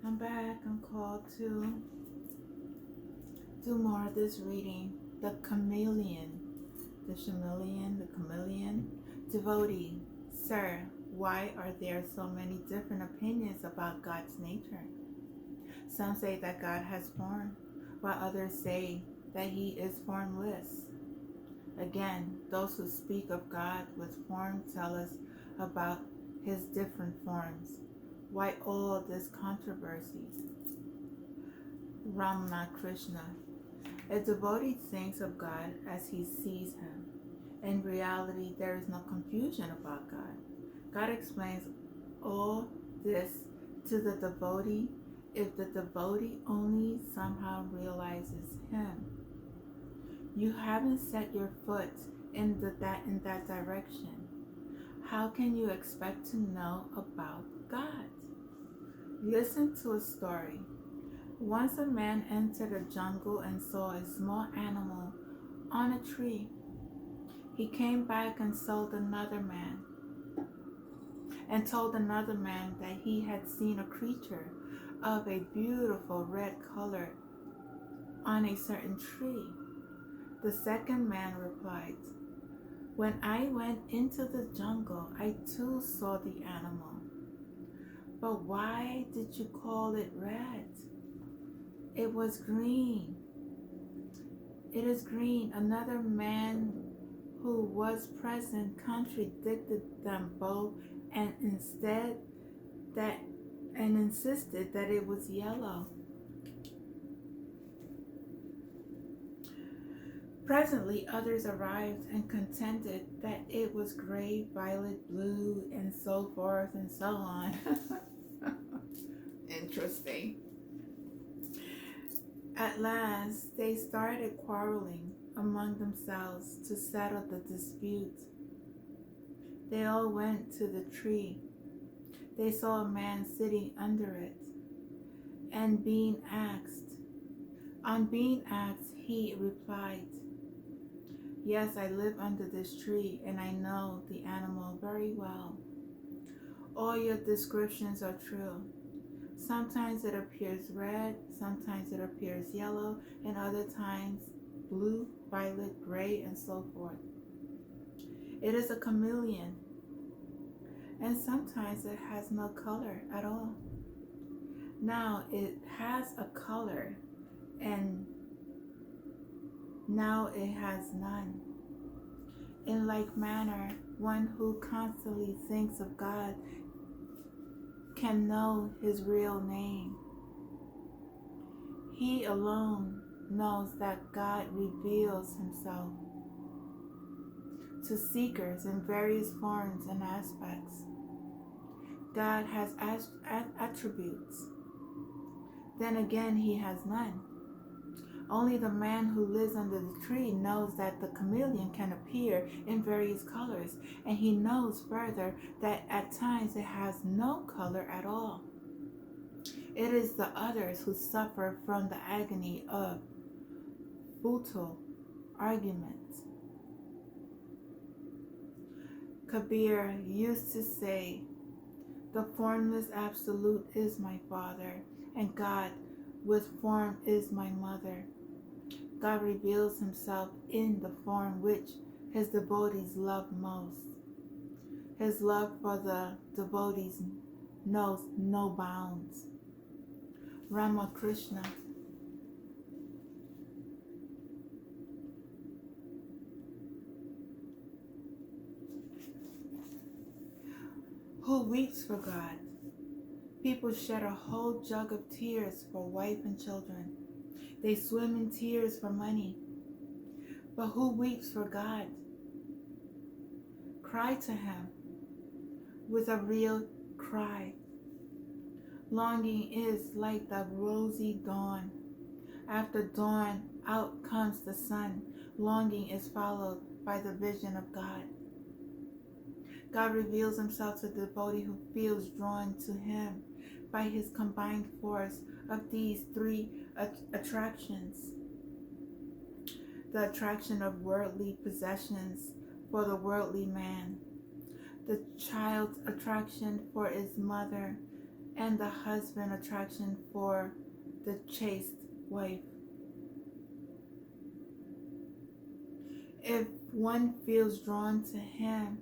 I'm back. I'm called to do more of this reading. The chameleon. The chameleon, the chameleon. Devotee. Sir, why are there so many different opinions about God's nature? Some say that God has form, while others say that he is formless. Again, those who speak of God with form tell us about his different forms. Why all this controversy? Ramakrishna. A devotee thinks of God as he sees him. In reality, there is no confusion about God. God explains all this to the devotee if the devotee only somehow realizes him. You haven't set your foot in that direction. How can you expect to know about God? Listen to a story. Once a man entered a jungle and saw a small animal on a tree. He came back and told another man that he had seen a creature of a beautiful red color on a certain tree. The second man replied, "When I went into the jungle, I too saw the animal. But why did you call it red? It was green." "It is green." Another man who was present contradicted them both and insisted that it was yellow. Presently others arrived and contended that it was gray, violet, blue, and so forth and so on. Interesting. At last they started quarreling among themselves to settle the dispute. They all went to the tree. They saw a man sitting under it, and on being asked, he replied, "Yes, I live under this tree, and I know the animal very well. All your descriptions are true. Sometimes it appears red, sometimes it appears yellow, and other times blue, violet, gray, and so forth. It is a chameleon, and sometimes it has no color at all. Now it has a color, and now it has none. In like manner, one who constantly thinks of God can know his real name. He alone knows that God reveals himself to seekers in various forms and aspects. God has attributes. Then again, he has none. Only the man who lives under the tree knows that the chameleon can appear in various colors, and he knows further that at times it has no color at all. It is the others who suffer from the agony of futile arguments. Kabir used to say, "The formless absolute is my father, and God with form is my mother." God reveals himself in the form which his devotees love most. His love for the devotees knows no bounds. Ramakrishna. Who weeps for God? People shed a whole jug of tears for wife and children. They swim in tears for money. But who weeps for God? Cry to him with a real cry. Longing is like the rosy dawn. After dawn, out comes the sun. Longing is followed by the vision of God. God reveals himself to the devotee who feels drawn to him by his combined force of these three attractions. The attraction of worldly possessions for the worldly man, the child's attraction for his mother, and the husband attraction for the chaste wife. If one feels drawn to him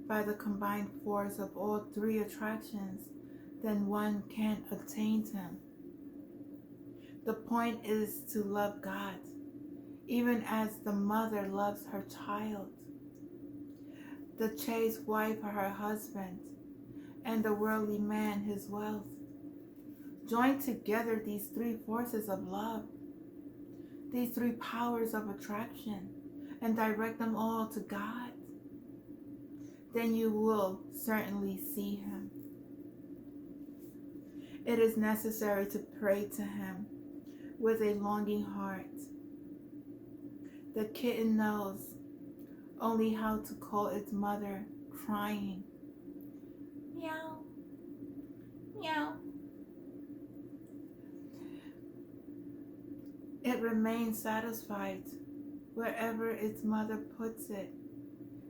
by the combined force of all three attractions, then one can attain him. The point is to love God, even as the mother loves her child, the chaste wife her husband, and the worldly man his wealth. Join together these three forces of love, these three powers of attraction, and direct them all to God. Then you will certainly see him. It is necessary to pray to him with a longing heart. The kitten knows only how to call its mother, crying, meow, meow. It remains satisfied wherever its mother puts it,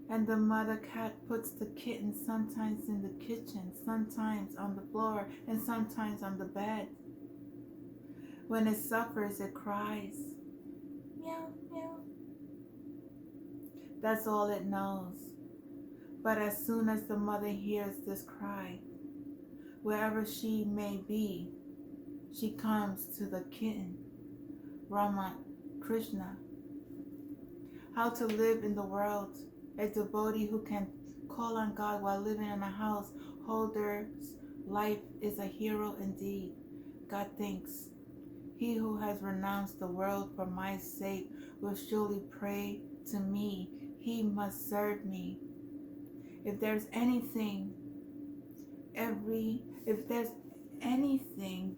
and the mother cat puts the kitten sometimes in the kitchen, sometimes on the floor, and sometimes on the bed. When it suffers, it cries, meow, meow. That's all it knows. But as soon as the mother hears this cry, wherever she may be, she comes to the kitten, Rama Krishna. How to live in the world. A devotee who can call on God while living in a householder's life is a hero indeed. God thinks, he who has renounced the world for my sake will surely pray to me. He must serve me. If there's anything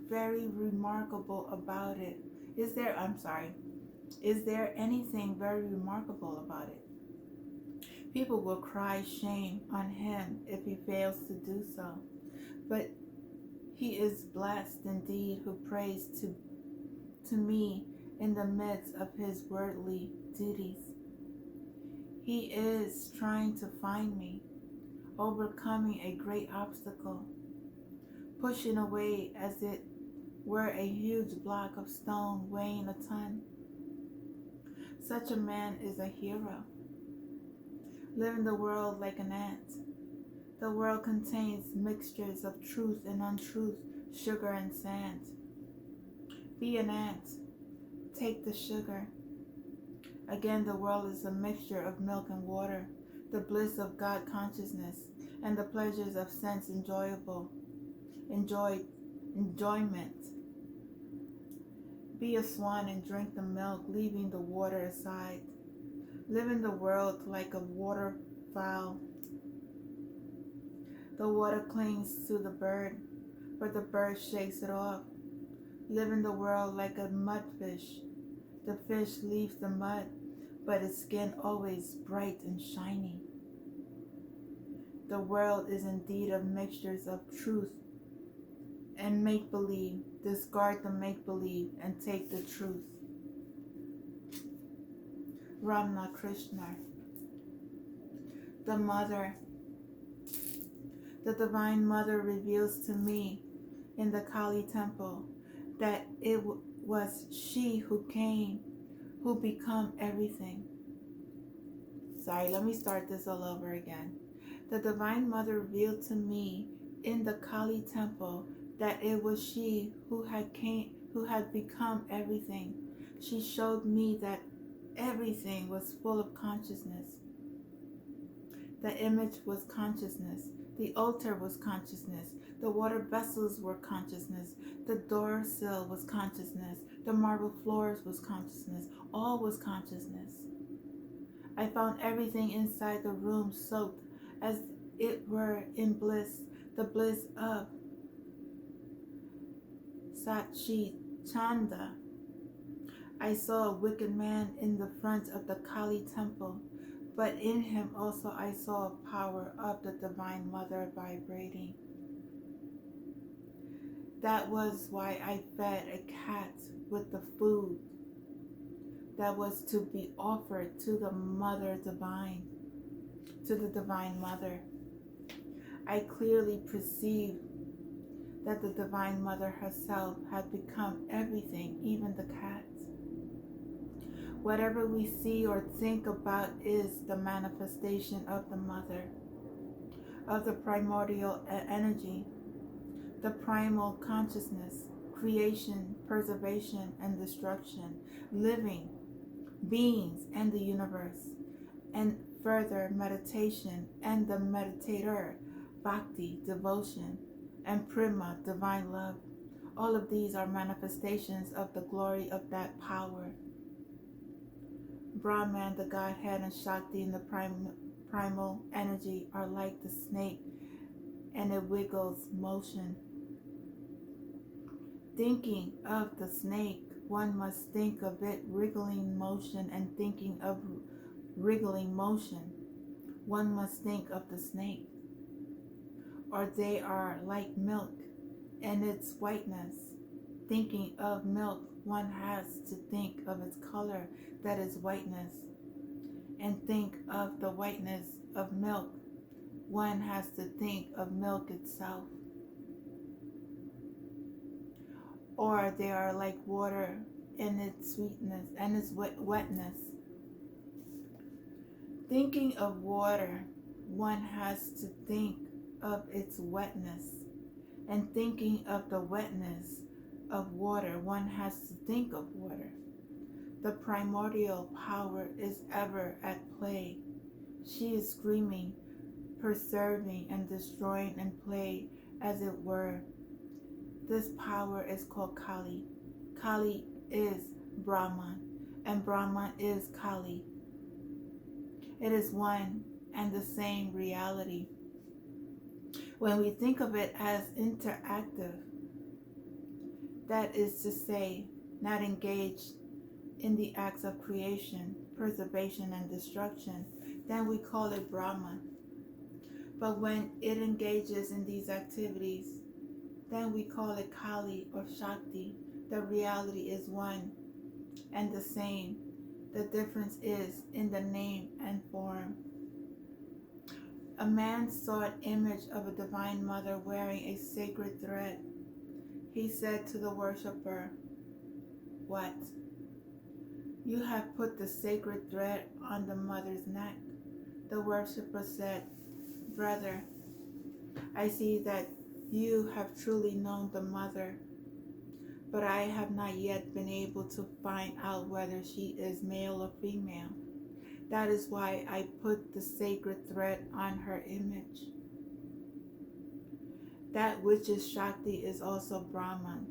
very remarkable about it, is there anything very remarkable about it? People will cry shame on him if he fails to do so. But he is blessed indeed who prays to me in the midst of his worldly duties. He is trying to find me, overcoming a great obstacle, pushing away as it were a huge block of stone weighing a ton. Such a man is a hero. Live in the world like an ant. The world contains mixtures of truth and untruth, sugar and sand. Be an ant. Take the sugar. Again, the world is a mixture of milk and water, the bliss of God consciousness, and the pleasures of sense enjoyment. Be a swan and drink the milk, leaving the water aside. Live in the world like a waterfowl. The water clings to the bird, but the bird shakes it off. Live in the world like a mudfish. The fish leaves the mud, but its skin always bright and shiny. The world is indeed a mixture of truth and make-believe. Discard the make-believe and take the truth. Ramana Krishna. The Mother. The Divine Mother reveals to me in the Kali temple that it was she who become everything. Sorry, let me start this all over again. The Divine Mother revealed to me in the Kali temple that it was she who had become everything. She showed me that everything was full of consciousness. The image was consciousness. The altar was consciousness. The water vessels were consciousness. The door sill was consciousness. The marble floors was consciousness. All was consciousness. I found everything inside the room soaked as it were in bliss, the bliss of Satchi Chanda. I saw a wicked man in the front of the Kali temple, but in him also I saw a power of the Divine Mother vibrating. That was why I fed a cat with the food that was to be offered to the Mother Divine, to the Divine Mother. I clearly perceived that the Divine Mother herself had become everything, even the cats. Whatever we see or think about is the manifestation of the Mother, of the primordial energy, the primal consciousness, creation, preservation, and destruction, living beings and the universe, and further meditation and the meditator, bhakti, devotion, and prema, divine love. All of these are manifestations of the glory of that power. Brahman, the Godhead, and Shakti in the primal energy are like the snake, and it wiggles motion. Thinking of the snake, one must think of it wriggling motion, and thinking of wriggling motion, one must think of the snake. Or they are like milk and its whiteness. Thinking of milk, one has to think of its color, that is whiteness. And think of the whiteness of milk, one has to think of milk itself. Or they are like water in its sweetness and its wetness. Thinking of water, one has to think of its wetness. And thinking of the wetness of water, one has to think of water. The primordial power is ever at play. She is screaming, preserving, and destroying in play, as it were. This power is called Kali. Kali is Brahman, and Brahman is Kali. It is one and the same reality. When we think of it as interactive, that is to say, not engaged in the acts of creation, preservation, and destruction, then we call it Brahman. But when it engages in these activities, then we call it Kali or Shakti. The reality is one and the same. The difference is in the name and form. A man saw an image of a Divine Mother wearing a sacred thread. He said to the worshiper, "What? You have put the sacred thread on the Mother's neck." The worshiper said, "Brother, I see that you have truly known the Mother, but I have not yet been able to find out whether she is male or female. That is why I put the sacred thread on her image." That which is Shakti is also Brahman.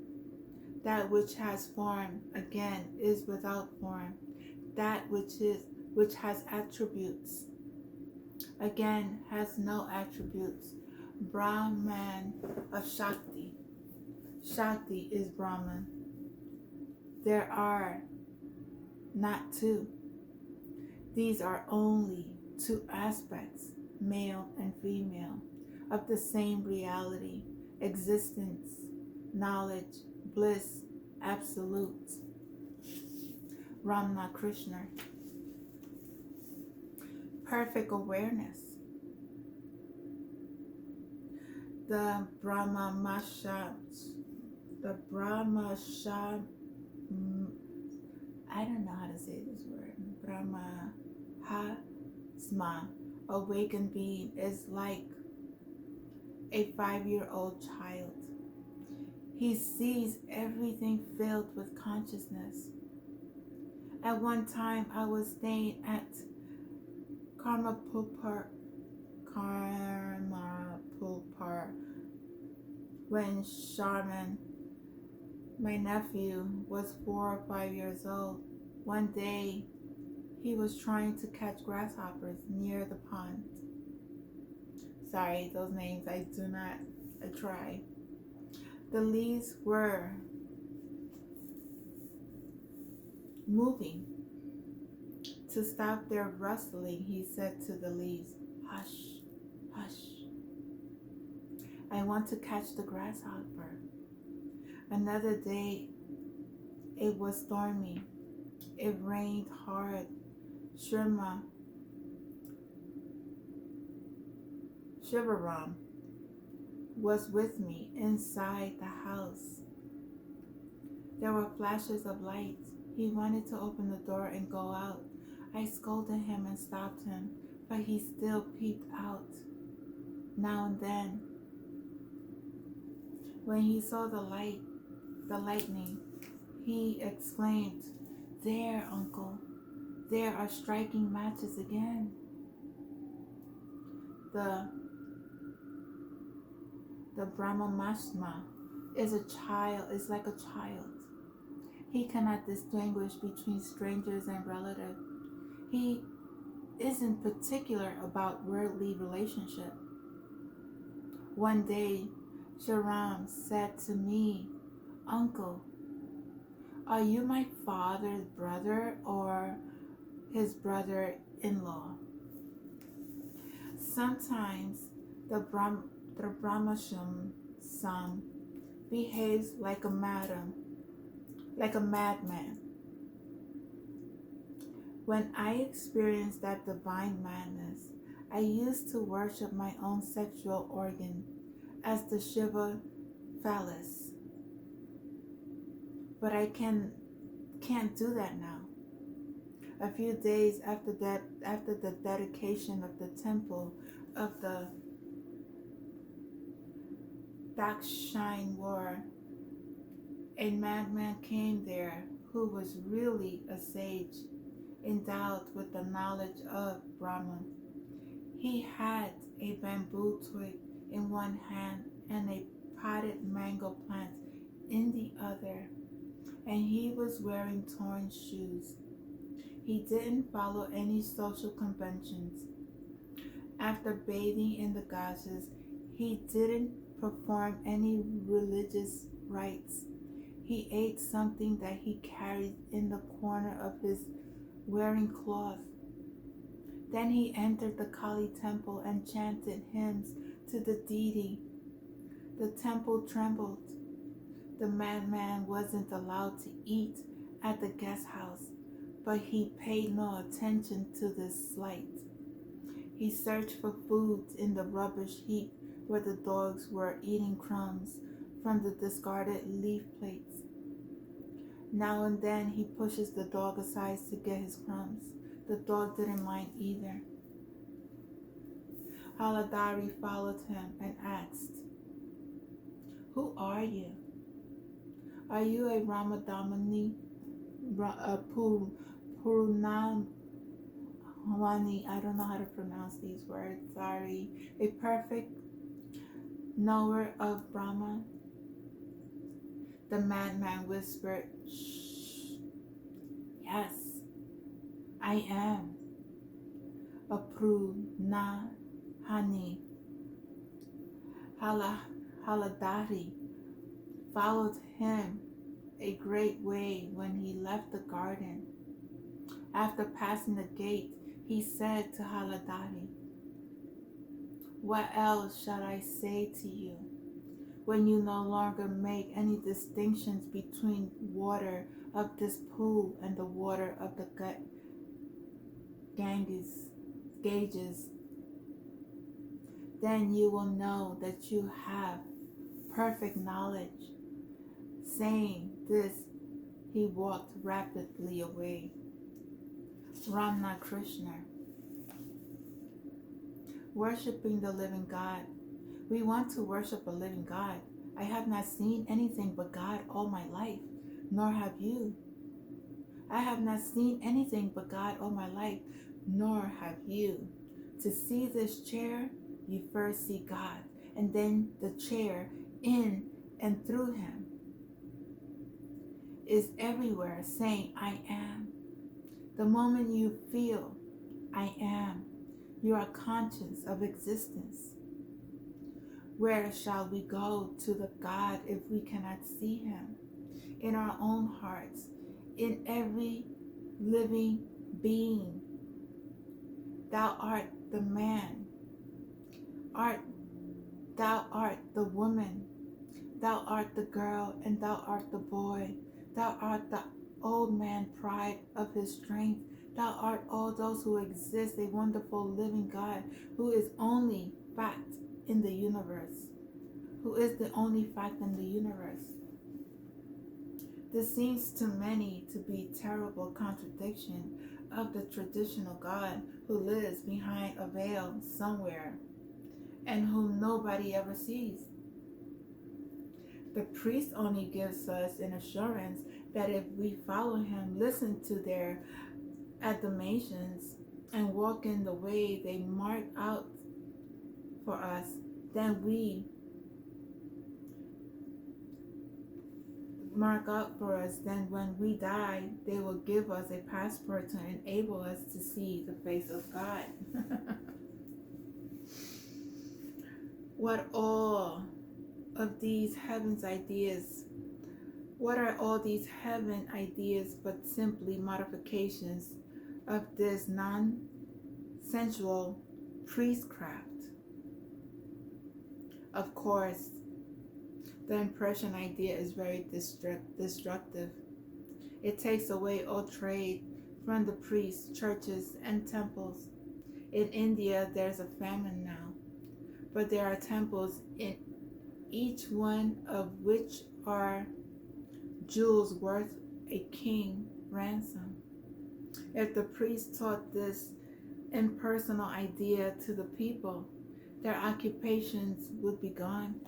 That which has form, again, is without form. That which has attributes, again, has no attributes. Brahman of Shakti. Shakti is Brahman. There are not two. These are only two aspects, male and female, of the same reality, existence, knowledge, bliss, absolute. Ramana Krishna. Perfect awareness. The Brahmasha, I don't know how to say this word. Brahmasma, awakened being, is like a 5-year-old child. He sees everything filled with consciousness. At one time, I was staying at Karmapupar when Sharman, my nephew, was 4 or 5 years old. One day, he was trying to catch grasshoppers near the pond. Sorry, those names I try. The leaves were moving. To stop their rustling, he said to the leaves, "Hush, hush. I want to catch the grasshopper." Another day, it was stormy. It rained hard. Shivaram was with me inside the house. There were flashes of light. He wanted to open the door and go out. I scolded him and stopped him, but he still peeped out. Now and then, when he saw the lightning, he exclaimed, "There, uncle, there are striking matches again." The Brahmamashma is like a child. He cannot distinguish between strangers and relatives. He isn't particular about worldly relationship. One day, Sharam said to me, "Uncle, are you my father's brother or his brother-in-law?" Sometimes the Brahmasham son behaves like a madman. When I experienced that divine madness, I used to worship my own sexual organ as the Shiva phallus. But I can't do that now. A few days after the dedication of the temple of the Dakshine War, a madman came there who was really a sage, endowed with the knowledge of Brahman. He had a bamboo twig in one hand and a potted mango plant in the other, and he was wearing torn shoes. He didn't follow any social conventions. After bathing in the Ganges, he didn't perform any religious rites. He ate something that he carried in the corner of his wearing cloth. Then he entered the Kali temple and chanted hymns to the deity. The temple trembled. The madman wasn't allowed to eat at the guest house, but he paid no attention to this slight. He searched for food in the rubbish heap where the dogs were eating crumbs from the discarded leaf plates. Now and then he pushes the dog aside to get his crumbs. The dog didn't mind either. Haladari followed him and asked, "Who are you? Are you a Ramadamani, Purnamani, I don't know how to pronounce these words, sorry, a perfect knower of Brahman?" The madman whispered, "Shh, yes, I am a Prunahani." Haladari followed him a great way when he left the garden. After passing the gate, he said to Haladari, "What else shall I say to you when you no longer make any distinctions between water of this pool and the water of the Ganges? Then you will know that you have perfect knowledge." Saying this, he walked rapidly away. Ramna Krishna. Worshipping the living God. We want to worship a living God. I have not seen anything but God all my life, nor have you. I have not seen anything but God all my life, nor have you. To see this chair, you first see God, and then the chair in and through him is everywhere saying, "I am." The moment you feel "I am," you are conscious of existence. Where shall we go to the God if we cannot see him? In our own hearts, in every living being. Thou art the man, thou art the woman, thou art the girl, and thou art the boy. Thou art the old man, pride of his strength. Thou art all those who exist, a wonderful living God who is only fact in the universe. who is the only fact in the universe. This seems to many to be a terrible contradiction of the traditional God who lives behind a veil somewhere and whom nobody ever sees. The priest only gives us an assurance that if we follow him, listen to their admonitions, and walk in the way they mark out for us, then when we die, they will give us a passport to enable us to see the face of God. What are all these heaven ideas but simply modifications of this non-sensual priestcraft? Of course, the impression idea is very destructive. It takes away all trade from the priests, churches, and temples. In India, there's a famine now, but there are temples in each one of which are jewels worth a king ransom. If the priests taught this impersonal idea to the people, their occupations would be gone.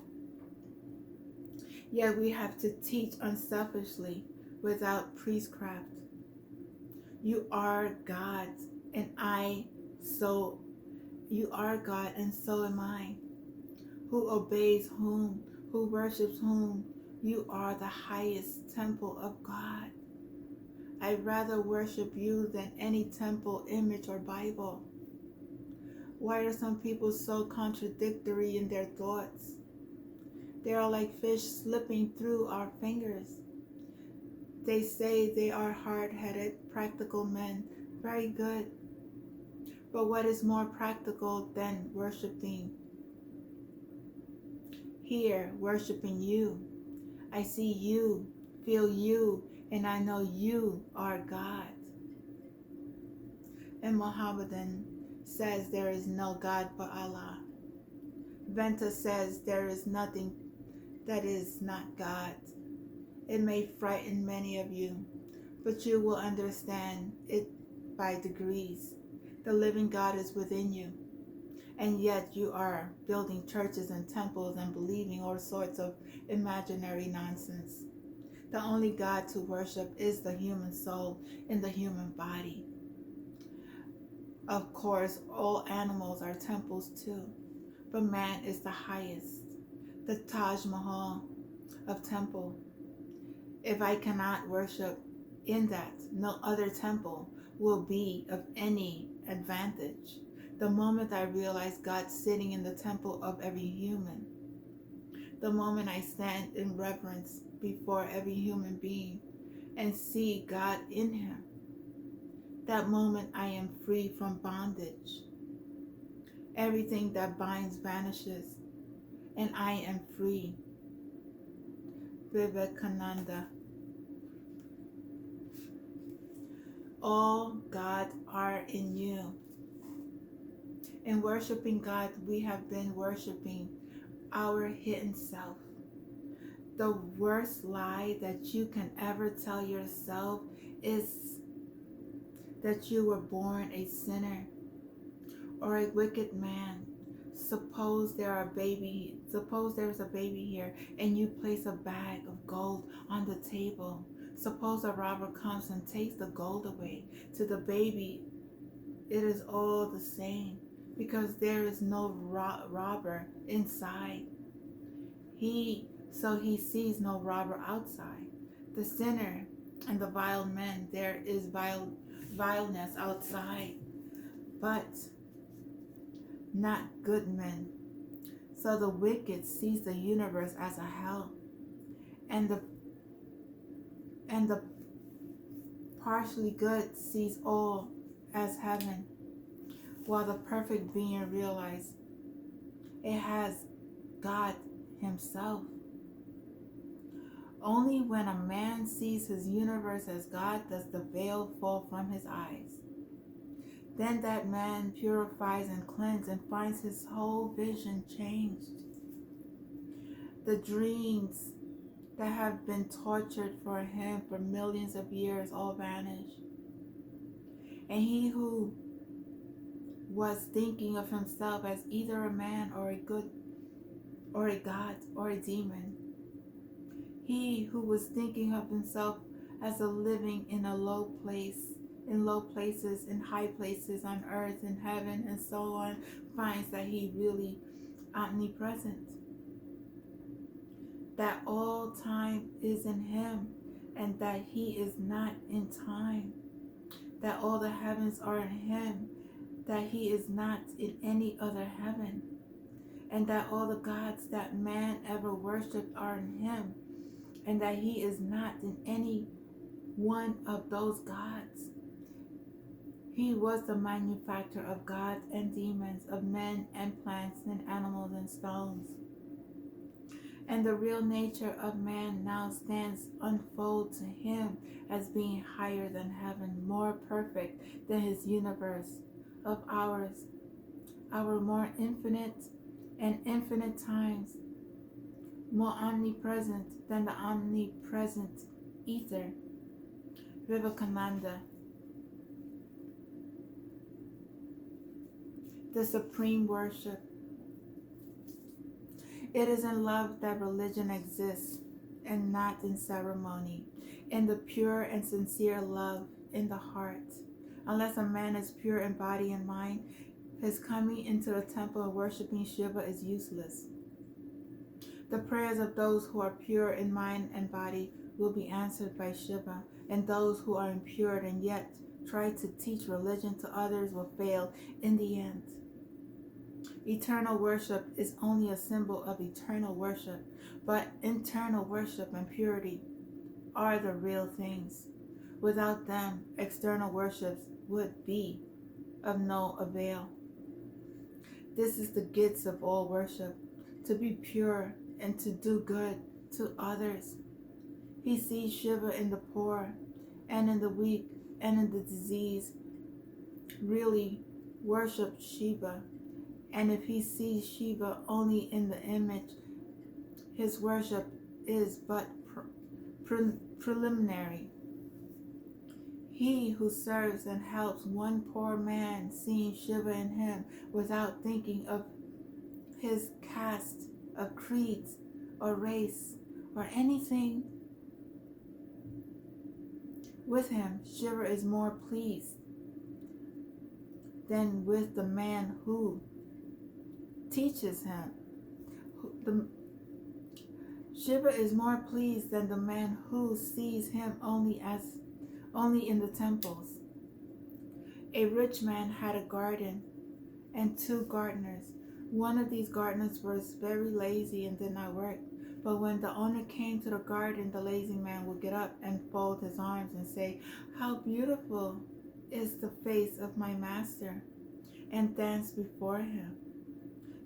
Yet we have to teach unselfishly without priestcraft. You are God, and you are God, and so am I. Who obeys whom? Who worships whom? You are the highest temple of God. I'd rather worship you than any temple, image, or Bible. Why are some people so contradictory in their thoughts? They are like fish slipping through our fingers. They say they are hard-headed, practical men. Very good. But what is more practical than worshiping? Here, worshiping you. I see you, feel you, and I know you are God. And Mohammedan says there is no God but Allah. Venta says there is nothing that is not God. It may frighten many of you, but you will understand it by degrees. The living God is within you, and yet you are building churches and temples and believing all sorts of imaginary nonsense. The only God to worship is the human soul in the human body. Of course, all animals are temples too, but man is the highest, the Taj Mahal of temple. If I cannot worship in that, no other temple will be of any advantage. The moment I realize God sitting in the temple of every human, the moment I stand in reverence before every human being and see God in him, that moment I am free from bondage. Everything that binds vanishes, and I am free. Vivekananda. All God are in you. In worshiping God, we have been worshiping our hidden self. The worst lie that you can ever tell yourself is that you were born a sinner or a wicked man. Suppose there's a baby here and you place a bag of gold on the table. Suppose a robber comes and takes the gold away. To the baby, it is all the same because there is no robber inside. So he sees no robber outside. The sinner and the vile man, there is vileness outside, but not good men. So the wicked sees the universe as a hell, and the partially good sees all as heaven, while the perfect being realizes it has God himself. Only when a man sees his universe as God does the veil fall from his eyes. Then that man purifies and cleanses and finds his whole vision changed. The dreams that have been tortured for him for millions of years all vanish. And he who was thinking of himself as either a man or a good or a god or a demon, he who was thinking of himself as a living in a low place, in low places, in high places on earth, in heaven, and so on, finds that he really omnipresent, that all time is in him, and that he is not in time, that all the heavens are in him, that he is not in any other heaven, and that all the gods that man ever worshipped are in him, and that he is not in any one of those gods. He was the manufacturer of gods and demons, of men and plants and animals and stones. And the real nature of man now stands unfold to him as being higher than heaven, more perfect than his universe of ours, our more infinite and infinite times, more omnipresent than the omnipresent ether. Vivekananda. The supreme worship. It is in love that religion exists, and not in ceremony, in the pure and sincere love in the heart. Unless a man is pure in body and mind, his coming into the temple and worshiping Shiva is useless. The prayers of those who are pure in mind and body will be answered by Shiva, and those who are impure and yet try to teach religion to others will fail in the end. Eternal worship is only a symbol of eternal worship, but internal worship and purity are the real things. Without them, external worships would be of no avail. This is the gist of all worship, to be pure and to do good to others. He sees Shiva in the poor and in the weak and in the diseased. Really worship Shiva. And if he sees Shiva only in the image, his worship is but preliminary. He who serves and helps one poor man, seeing Shiva in him without thinking of his caste, of creeds, or race, or anything with him, Shiva is more pleased than with the man who teaches him. Shiva is more pleased than the man who sees him only in the temples. A rich man had a garden and 2 gardeners. One of these gardeners was very lazy and did not work. But when the owner came to the garden, the lazy man would get up and fold his arms and say, "How beautiful is the face of my master," and dance before him.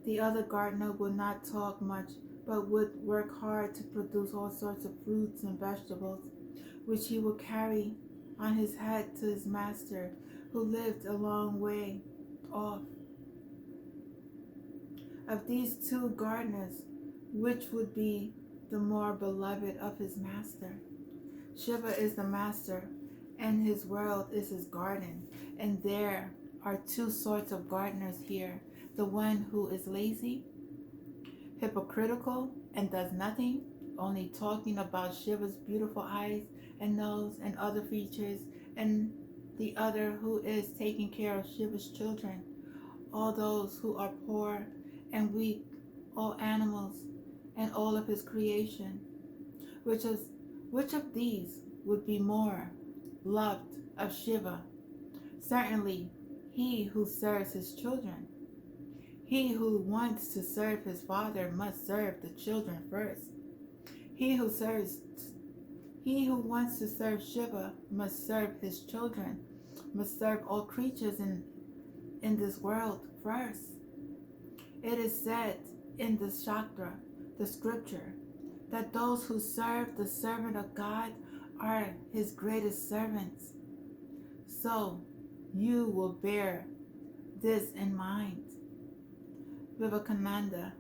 The other gardener would not talk much, but would work hard to produce all sorts of fruits and vegetables, which he would carry on his head to his master, who lived a long way off. Of these 2 gardeners, which would be the more beloved of his master? Shiva is the master, and his world is his garden, and there are 2 sorts of gardeners here. The one who is lazy, hypocritical, and does nothing, only talking about Shiva's beautiful eyes and nose and other features, and the other who is taking care of Shiva's children, all those who are poor and weak, all animals, and all of his creation. Which of these would be more loved of Shiva? Certainly he who serves his children. He who wants to serve his father must serve the children first. He who wants to serve Shiva must serve his children, must serve all creatures in this world first. It is said in the Shastra, the scripture, that those who serve the servant of God are his greatest servants. So you will bear this in mind. Vivekananda.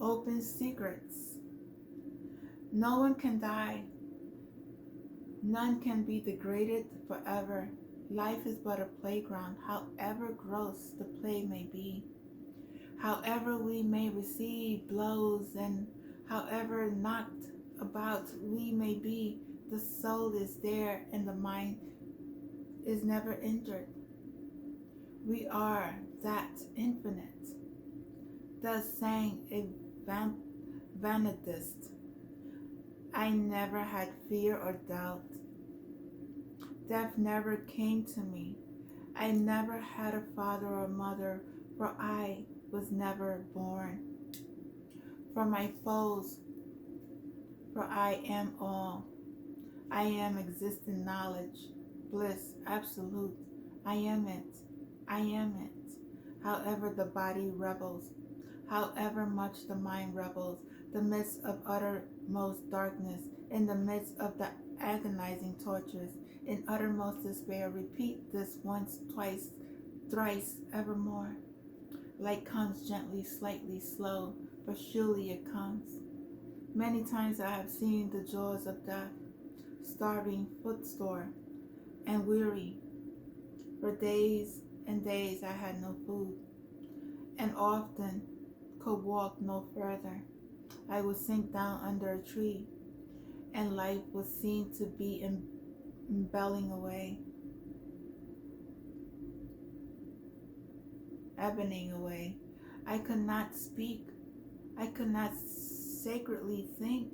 open secrets. No one can die. None can be degraded forever. Life is but a playground, however gross the play may be. However we may receive blows and however knocked about we may be, the soul is there and the mind is never injured. We are that infinite. Thus sang a vanitist. I never had fear or doubt. Death never came to me. I never had a father or mother, for I was never born. For my foes, for I am all. I am existent knowledge, bliss, absolute. I am it. I am it. However the body rebels, however much the mind rebels, the midst of uttermost darkness, in the midst of the agonizing tortures, in uttermost despair, repeat this once, twice, thrice, evermore. Light comes gently, slightly, slow, but surely it comes. Many times I have seen the jaws of death, starving, footsore, and weary. For days and days I had no food, and often could walk no further. I would sink down under a tree, and life would seem to be ebbing away. I could not speak. I could not sacredly think.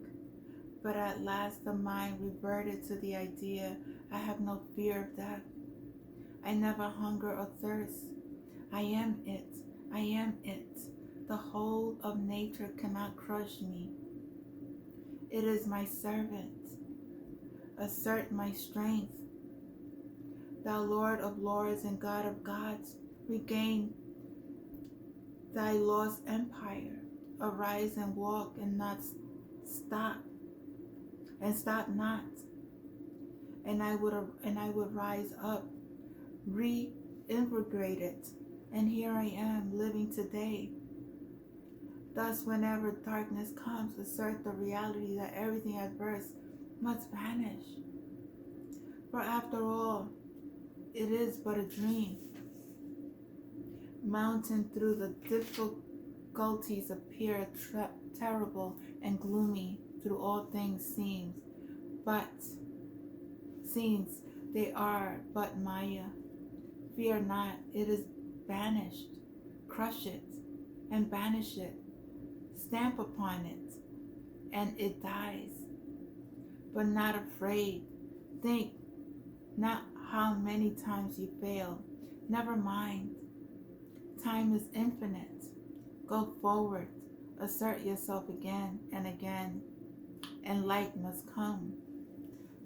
But at last the mind reverted to the idea, I have no fear of death. I never hunger or thirst. I am it. I am it. The whole of nature cannot crush me. It is my servant. Assert my strength. Thou Lord of lords and God of gods, regain thy lost empire. Arise and walk and not stop. And stop not. And I would rise up, reinvigorated. And here I am, living today. Thus, whenever darkness comes, assert the reality that everything adverse must vanish. For after all, it is but a dream. Mountain through the difficulties appear terrible and gloomy through all things seems they are but Maya. Fear not, it is banished. Crush it and banish it. Stamp upon it, and it dies. But not afraid. Think not how many times you fail. Never mind. Time is infinite. Go forward. Assert yourself again and again. And light must come.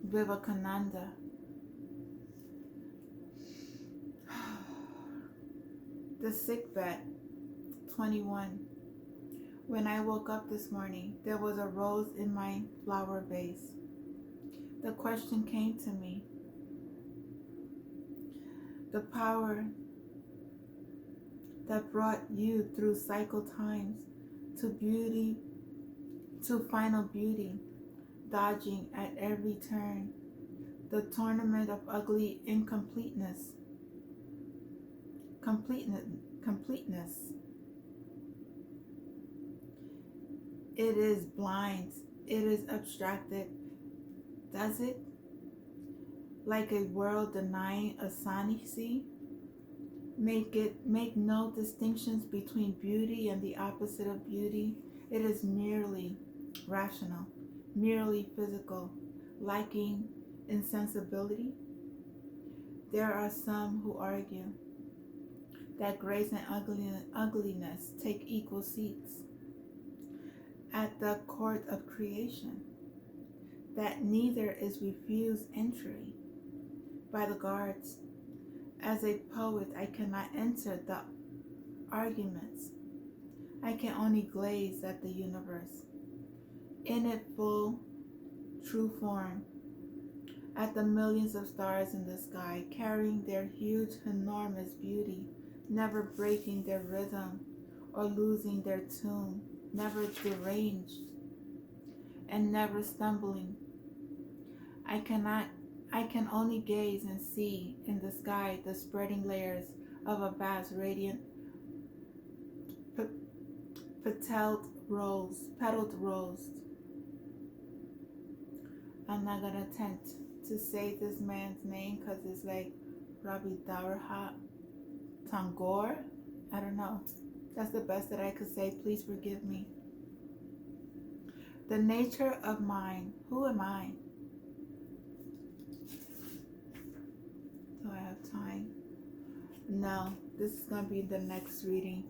Vivekananda. The sickbed, 21. When I woke up this morning, there was a rose in my flower vase. The question came to me. The power that brought you through cycle times to beauty, to final beauty, dodging at every turn, the tournament of ugly incompleteness, completeness. It is blind, it is abstracted. Does it? Like a world denying asanisi? Make no distinctions between beauty and the opposite of beauty. It is merely rational, merely physical, lacking insensibility. There are some who argue that grace and ugliness take equal seats at the court of creation, that neither is refused entry by the guards. As a poet, I cannot enter the arguments. I can only gaze at the universe, in its full, true form, at the millions of stars in the sky, carrying their huge, enormous beauty, never breaking their rhythm or losing their tune, never deranged, and never stumbling. I can only gaze and see in the sky the spreading layers of a vast radiant petaled rose. I'm not gonna attempt to say this man's name because it's like Rabindranath Tagore. I don't know. That's the best that I could say. Please forgive me. The nature of mind. Who am I? Do I have time? No. This is going to be the next reading.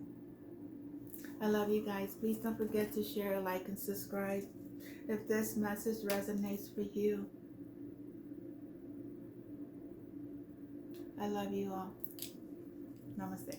I love you guys. Please don't forget to share, like, and subscribe if this message resonates for you. I love you all. Namaste.